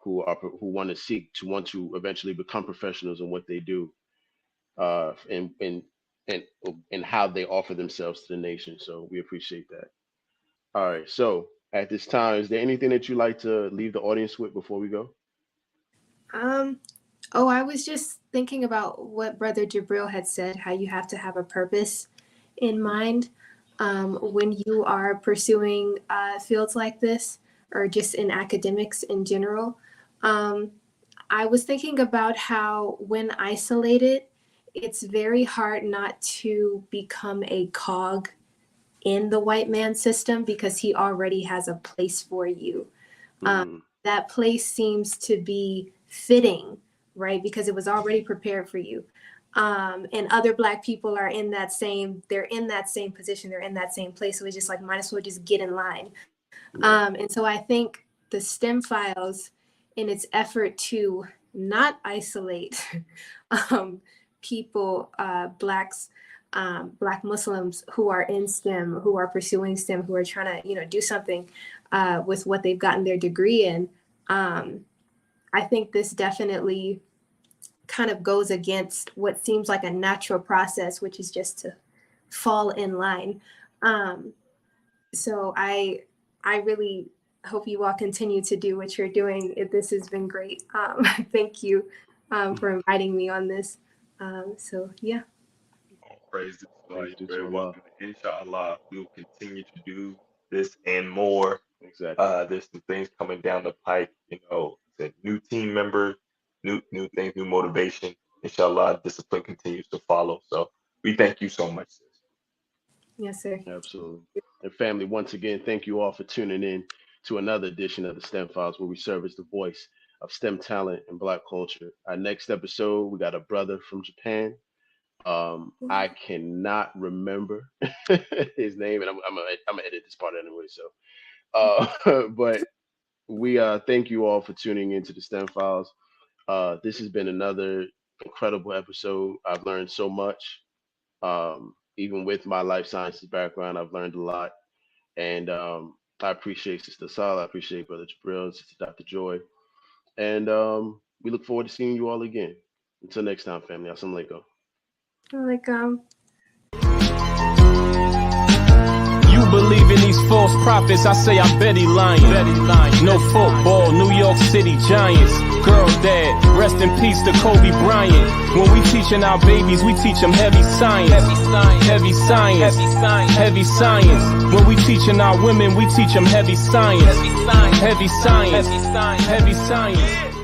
who want to eventually become professionals in what they do, and how they offer themselves to the nation. So we appreciate that. All right. So at this time, is there anything that you'd like to leave the audience with before we go? I was just thinking about what Brother Jabril had said, how you have to have a purpose in mind when you are pursuing fields like this, or just in academics in general. I was thinking about how when isolated, it's very hard not to become a cog in the white man system, because he already has a place for you. That place seems to be fitting, right? Because it was already prepared for you. And other Black people are in that same position, they're in that same place. So it's just like, might as well just get in line. And so I think the STEM files, in its effort to not isolate people, Blacks, Black Muslims who are in STEM, who are pursuing STEM, who are trying to, do something with what they've gotten their degree in. I think this definitely kind of goes against what seems like a natural process, which is just to fall in line. So I really hope you all continue to do what you're doing. This has been great. Thank you for inviting me on this. So yeah. Praise the Lord. You're very welcome. Inshallah, we will continue to do this and more. Exactly. There's some things coming down the pike, the new team members, new things, new motivation. Inshallah, discipline continues to follow. So we thank you so much, sis. Yes, sir. Absolutely. And family, once again, thank you all for tuning in to another edition of the STEM Files, where we serve as the voice of STEM talent and Black culture. Our next episode, we got a brother from Japan. I cannot remember his name, and I'm gonna edit this part anyway. So, but we thank you all for tuning into the STEM Files. This has been another incredible episode. I've learned so much. Even with my life sciences background, I've learned a lot, and I appreciate Sister Asalah. I appreciate Brother Jabril, Sister Dr. Joy, and we look forward to seeing you all again. Until next time, family. Assalamu alaikum. You believe in these false prophets, I say I bet he lying. No football, New York City Giants. Girl dad, rest in peace to Kobe Bryant. When we teaching our babies, we teach them heavy science. Heavy science. Heavy science. When we teaching our women, we teach them heavy science. Heavy science. Heavy science.